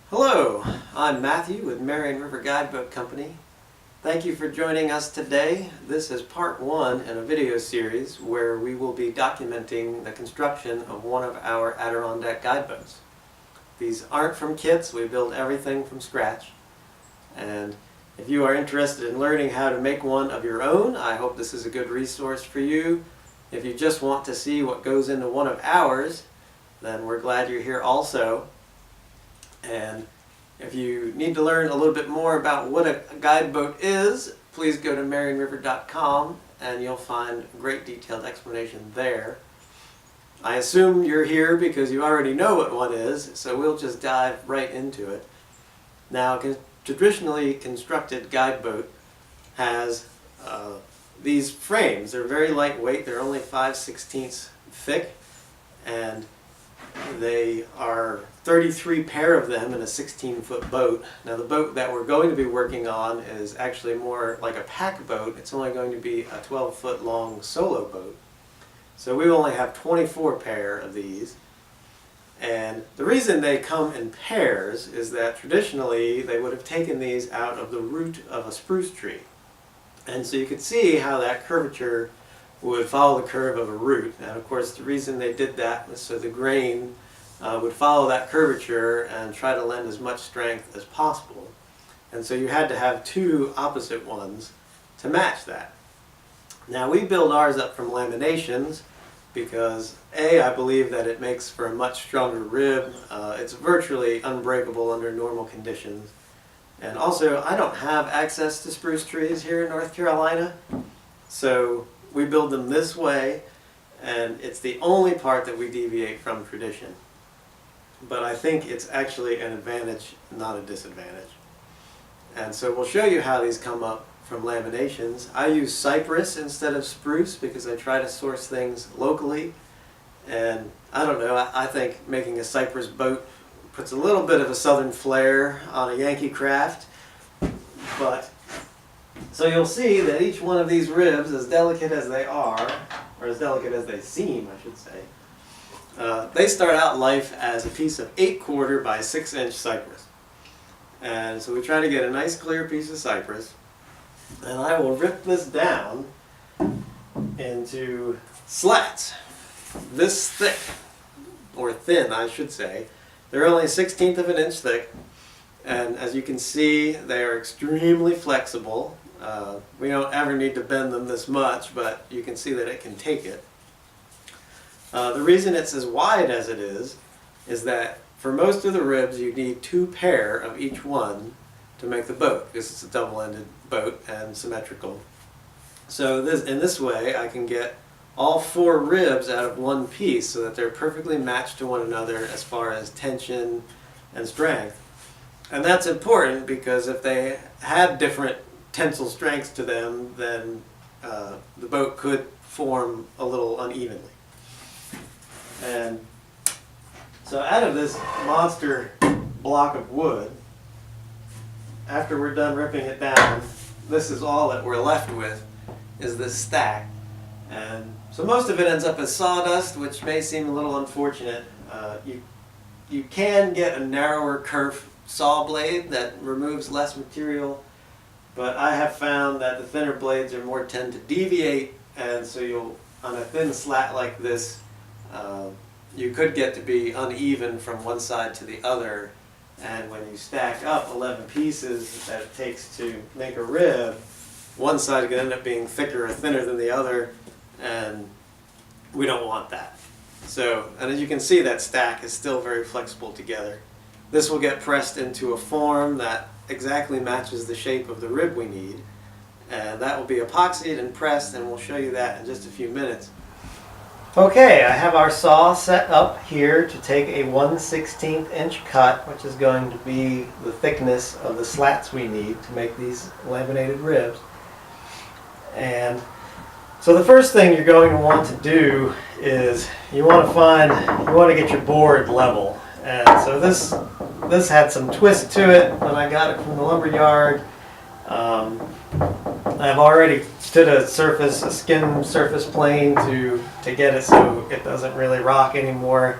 Hello, I'm Matthew with Marion River Guideboat Company. Thank you for joining us today. This is part one in a video series where we will be documenting the construction of one of our Adirondack guideboats. These aren't from kits, we build everything from scratch. And if you are interested in learning how to make one of your own, I hope this is a good resource for you. If you just want to see what goes into one of ours, then we're glad you're here also. And if you need to learn a little bit more about what a guideboat is, please go to marionriver.com and you'll find a great detailed explanation there. I assume you're here because you already know what one is, so we'll just dive right into it. Now, a traditionally constructed guideboat has these frames. They're very lightweight, they're only 5/16 thick, and they are 33 pair of them in a 16-foot boat. Now the boat that we're going to be working on is actually more like a pack boat. It's only going to be a 12-foot long solo boat. So we only have 24 pair of these. And the reason they come in pairs is that traditionally they would have taken these out of the root of a spruce tree. And so you could see how that curvature would follow the curve of a root. And of course the reason they did that was so the grain would follow that curvature and try to lend as much strength as possible. And so you had to have two opposite ones to match that. Now we build ours up from laminations because I believe that it makes for a much stronger rib. It's virtually unbreakable under normal conditions. And also I don't have access to spruce trees here in North Carolina, so we build them this way, and it's the only part that we deviate from tradition. But I think it's actually an advantage, not a disadvantage. And so we'll show you how these come up from laminations. I use cypress instead of spruce because I try to source things locally. And I don't know, I think making a cypress boat puts a little bit of a southern flair on a Yankee craft. But so you'll see that each one of these ribs, as delicate as they are, or as delicate as they seem, I should say, they start out life as a piece of 8/4 by 6-inch cypress. And so we try to get a nice clear piece of cypress, and I will rip this down into slats this thick, or thin I should say. They're only 1/16 of an inch thick, and as you can see they are extremely flexible. We don't ever need to bend them this much, but you can see that it can take it. The reason it's as wide as it is that for most of the ribs you need 2 pair of each one to make the boat, because it's a double-ended boat and symmetrical. So in this way I can get all 4 ribs out of one piece so that they're perfectly matched to one another as far as tension and strength. And that's important because if they had different tensile strengths to them, then the boat could form a little unevenly. And so out of this monster block of wood, after we're done ripping it down, this is all that we're left with, is this stack. And so most of it ends up as sawdust, which may seem a little unfortunate. You can get a narrower kerf saw blade that removes less material, but I have found that the thinner blades are more tend to deviate, and so you'll, on a thin slat like this, you could get to be uneven from one side to the other, and when you stack up 11 pieces that it takes to make a rib, one side could end up being thicker or thinner than the other, and we don't want that. So, and as you can see, that stack is still very flexible together. This will get pressed into a form that exactly matches the shape of the rib we need, and that will be epoxied and pressed, and we'll show you that in just a few minutes. Okay, I have our saw set up here to take a 1/16 inch cut, which is going to be the thickness of the slats we need to make these laminated ribs. And so the first thing you're going to want to do is you want to get your board level. And so this had some twist to it when I got it from the lumber yard. I've already stood a skim surface plane to get it so it doesn't really rock anymore.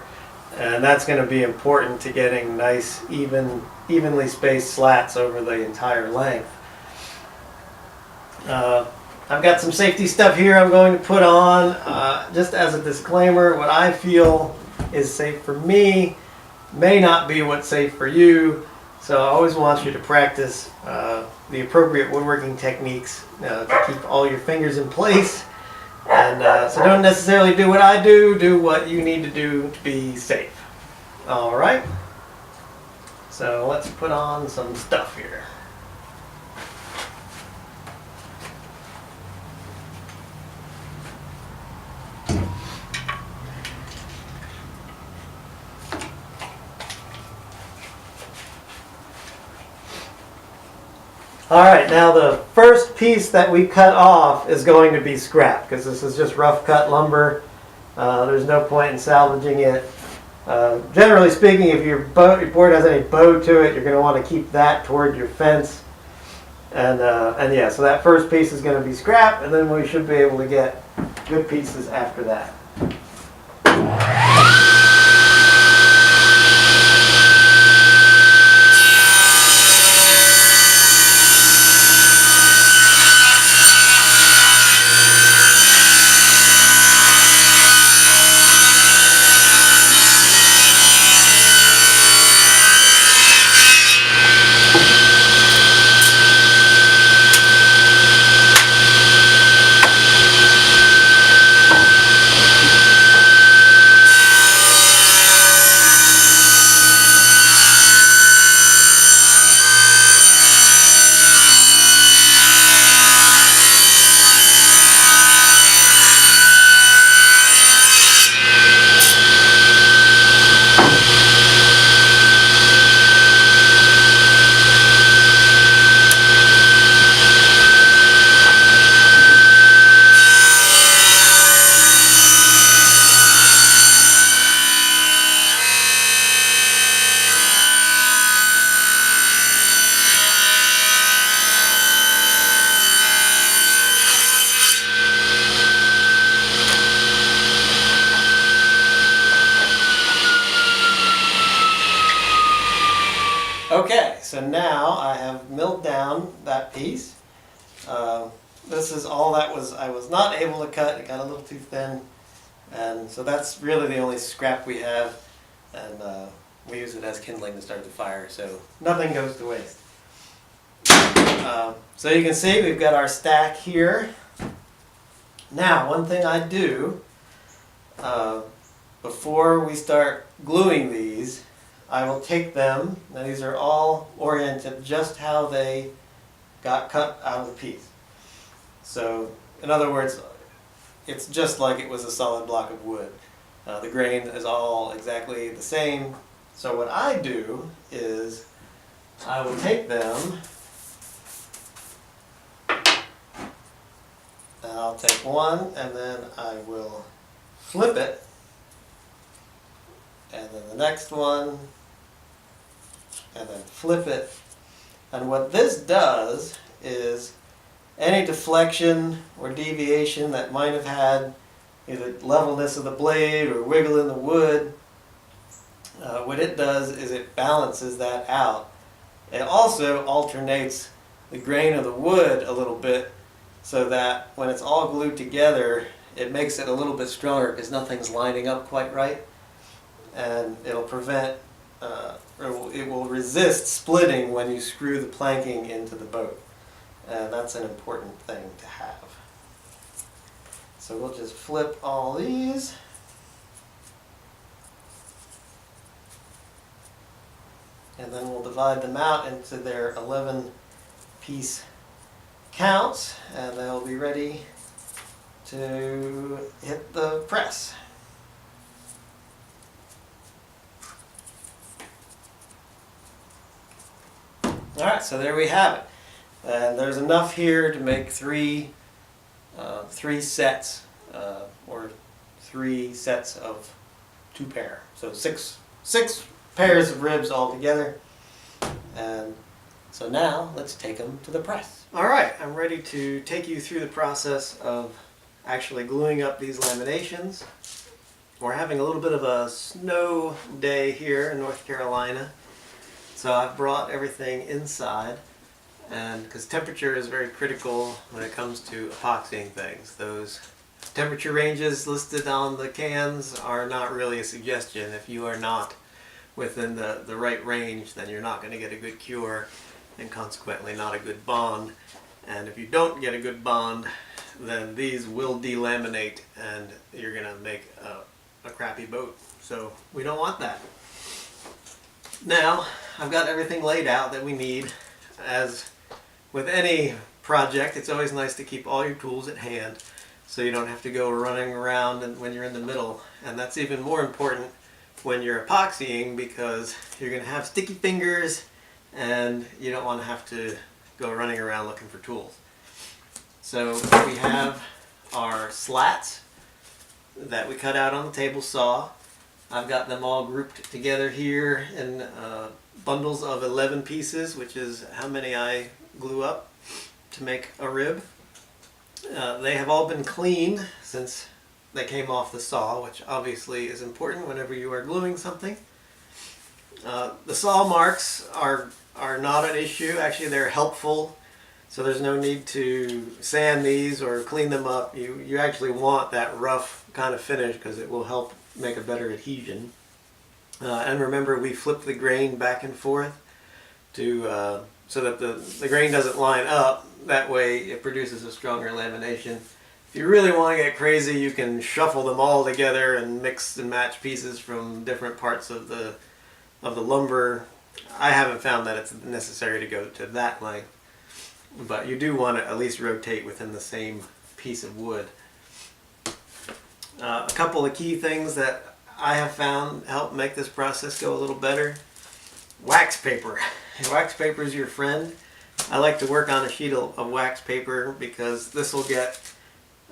And that's going to be important to getting nice, evenly spaced slats over the entire length. I've got some safety stuff here I'm going to put on. Just as a disclaimer, what I feel is safe for me may not be what's safe for you. So I always want you to practice the appropriate woodworking techniques to keep all your fingers in place. And so don't necessarily do what I do, do what you need to do to be safe. Alright, so let's put on some stuff here. Alright, now the first piece that we cut off is going to be scrap because this is just rough cut lumber. There's no point in salvaging it. Generally speaking, if your board has any bow to it, you're going to want to keep that toward your fence. And yeah, so that first piece is going to be scrap, and then we should be able to get good pieces after that. Okay, so now I have milled down that piece. This is all that I was not able to cut. It got a little too thin. And so that's really the only scrap we have. And we use it as kindling to start the fire, so nothing goes to waste. So you can see we've got our stack here. Now, one thing I do before we start gluing these, I will take them, now these are all oriented just how they got cut out of the piece. So, in other words, it's just like it was a solid block of wood. The grain is all exactly the same. So what I do is I will take them and I'll take one and then I will flip it, and then the next one, and then flip it. And what this does is any deflection or deviation that might have had either levelness of the blade or wiggle in the wood, what it does is it balances that out. It also alternates the grain of the wood a little bit so that when it's all glued together, it makes it a little bit stronger because nothing's lining up quite right. And it'll prevent, it will resist splitting when you screw the planking into the boat. And that's an important thing to have. So we'll just flip all these. And then we'll divide them out into their 11-piece counts, and they'll be ready to hit the press. Alright, so there we have it. And there's enough here to make three sets, or 3 sets of 2 pair. So six pairs of ribs all together. And so now let's take them to the press. Alright, I'm ready to take you through the process of actually gluing up these laminations. We're having a little bit of a snow day here in North Carolina, so I've brought everything inside, and because temperature is very critical when it comes to epoxying things. Those temperature ranges listed on the cans are not really a suggestion. If you are not within the right range, then you're not going to get a good cure and consequently not a good bond. And if you don't get a good bond, then these will delaminate and you're going to make a crappy boat. So we don't want that. Now I've got everything laid out that we need. As with any project, it's always nice to keep all your tools at hand so you don't have to go running around and when you're in the middle. And that's even more important when you're epoxying, because you're going to have sticky fingers and you don't want to have to go running around looking for tools. So we have our slats that we cut out on the table saw. I've got them all grouped together here in bundles of 11 pieces, which is how many I glue up to make a rib. They have all been cleaned since they came off the saw, which obviously is important whenever you are gluing something. The saw marks are not an issue. Actually, they're helpful. So there's no need to sand these or clean them up. You actually want that rough kind of finish because it will help make a better adhesion. And remember, we flip the grain back and forth to so that the grain doesn't line up. That way it produces a stronger lamination. If you really want to get crazy, you can shuffle them all together and mix and match pieces from different parts of the lumber. I haven't found that it's necessary to go to that length. But you do want to at least rotate within the same piece of wood. A couple of key things that I have found help make this process go a little better. Wax paper. Wax paper is your friend. I like to work on a sheet of wax paper because this will get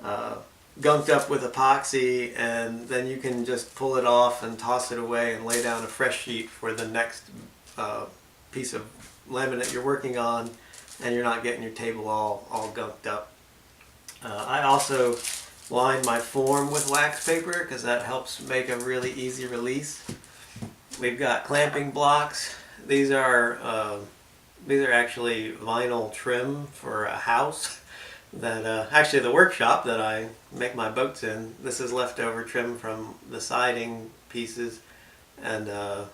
gunked up with epoxy, and then you can just pull it off and toss it away and lay down a fresh sheet for the next piece of laminate you're working on, and you're not getting your table all gunked up. I also line my form with wax paper because that helps make a really easy release. We've got clamping blocks. These are actually vinyl trim for a house that actually the workshop that I make my boats in. This is leftover trim from the siding pieces, and the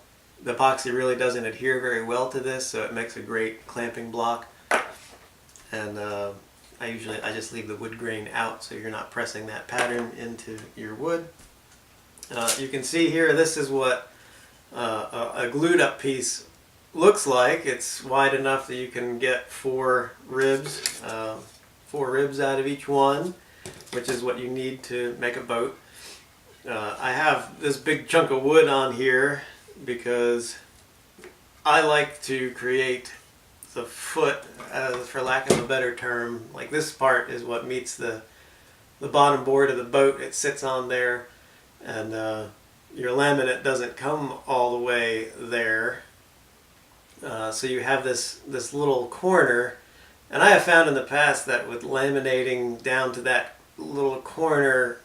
epoxy really doesn't adhere very well to this, so it makes a great clamping block. And I just leave the wood grain out so you're not pressing that pattern into your wood. You can see here, this is what a glued up piece looks like. It's wide enough that you can get four ribs out of each one, which is what you need to make a boat. I have this big chunk of wood on here because I like to create the foot, for lack of a better term. Like, this part is what meets the bottom board of the boat. It sits on there, and your laminate doesn't come all the way there. So you have this little corner, and I have found in the past that with laminating down to that little corner,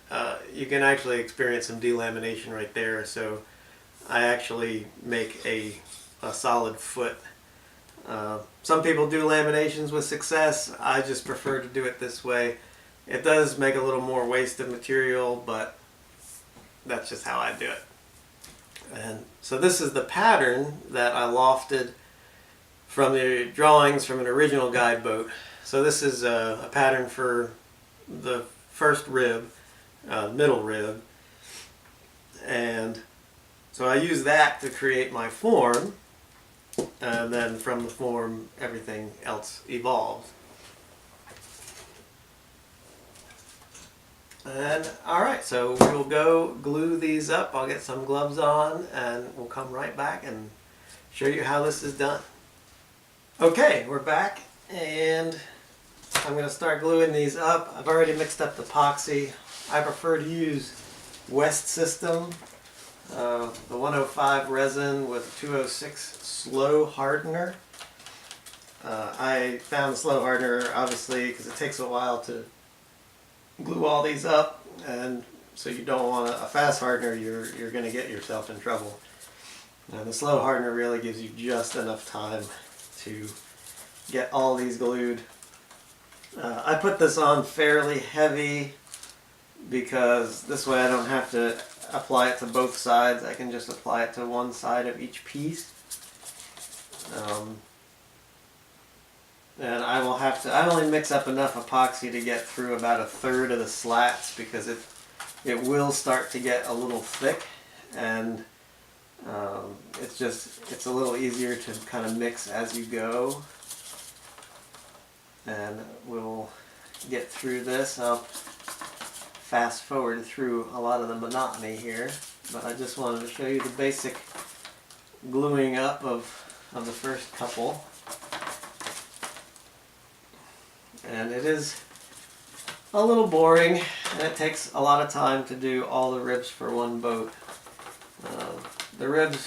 you can actually experience some delamination right there. So I actually make a solid foot. Some people do laminations with success. I just prefer to do it this way. It does make a little more waste of material, but that's just how I do it. And so this is the pattern that I lofted from the drawings from an original guide boat. So this is a pattern for the first rib, middle rib. And so I use that to create my form. And then from the form, everything else evolves. And alright, so we'll go glue these up. I'll get some gloves on and we'll come right back and show you how this is done. Okay, we're back, and I'm going to start gluing these up. I've already mixed up the epoxy. I prefer to use West System, the 105 resin with 206 slow hardener. I found the slow hardener obviously because it takes a while to glue all these up, and So you don't want a fast hardener, you're going to get yourself in trouble. Now the slow hardener really gives you just enough time to get all these glued. I put this on fairly heavy because this way I don't have to apply it to both sides. I can just apply it to one side of each piece. And I only mix up enough epoxy to get through about 1/3 of the slats because it will start to get a little thick, and it's a little easier to kind of mix as you go. And we'll get through this. I'll fast forward through a lot of the monotony here, but I just wanted to show you the basic gluing up of the first couple. And it is a little boring, and it takes a lot of time to do all the ribs for one boat. The ribs,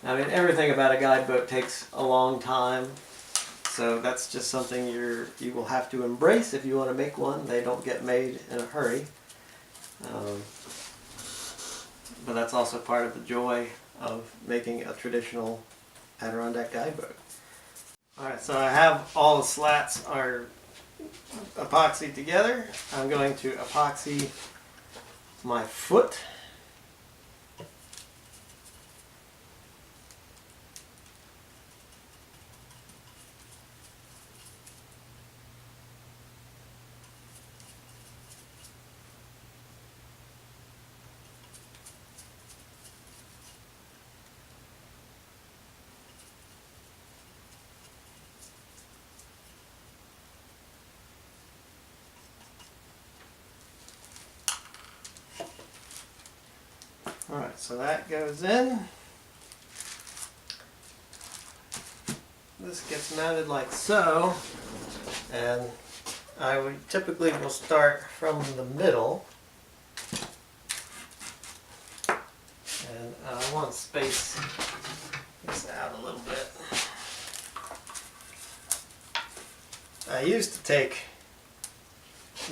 I mean, everything about a guide boat takes a long time, so that's just something you will have to embrace if you want to make one. They don't get made in a hurry, but that's also part of the joy of making a traditional Adirondack guideboat. Alright, so I have all the slats are epoxied together. I'm going to epoxy my foot. Alright, so that goes in. This gets mounted like so, and I would typically will start from the middle, and I want to space this out a little bit. I used to take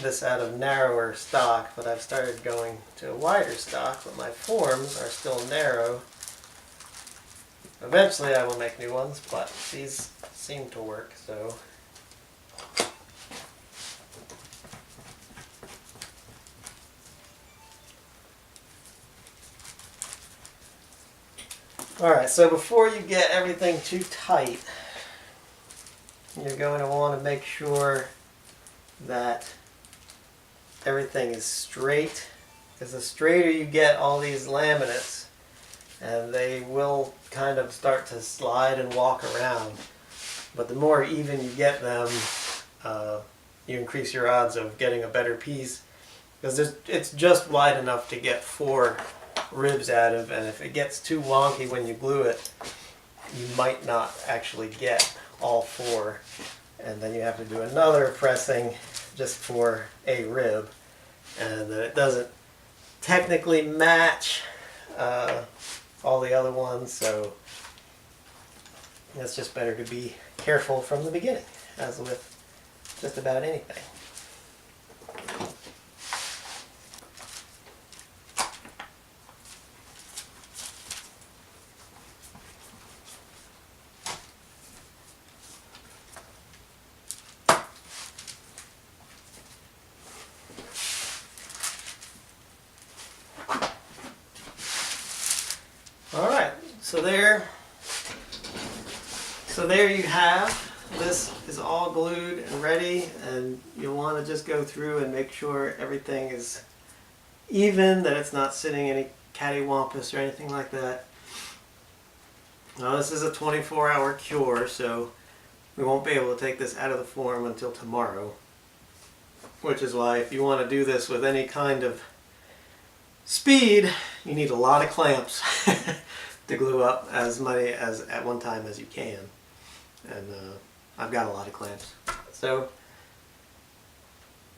this out of narrower stock, but I've started going to a wider stock, but my forms are still narrow. Eventually I will make new ones, but these seem to work, so. Alright, so before you get everything too tight, you're going to want to make sure that everything is straight, because the straighter you get all these laminates, and they will kind of start to slide and walk around, but the more even you get them, you increase your odds of getting a better piece, because it's just wide enough to get 4 ribs out of, and if it gets too wonky when you glue it, you might not actually get all 4, and then you have to do another pressing just for a rib, and then it doesn't technically match all the other ones, so it's just better to be careful from the beginning, as with just about anything. Alright, so there you have. This is all glued and ready, and you'll want to just go through and make sure everything is even, that it's not sitting any cattywampus or anything like that. Now this is a 24-hour cure, so we won't be able to take this out of the form until tomorrow, which is why if you want to do this with any kind of speed, you need a lot of clamps to glue up as many as at one time as you can, and I've got a lot of clamps. So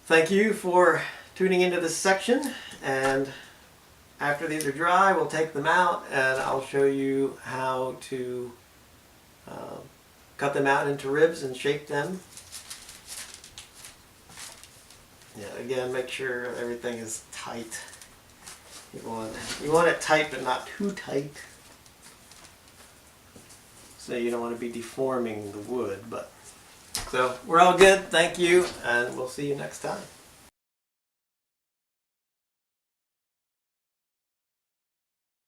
thank you for tuning into this section, and after these are dry we'll take them out and I'll show you how to cut them out into ribs and shape them. Yeah, again, make sure everything is tight. tight. You want it tight, but not too tight. So you don't want to be deforming the wood. So we're all good. Thank you, and we'll see you next time.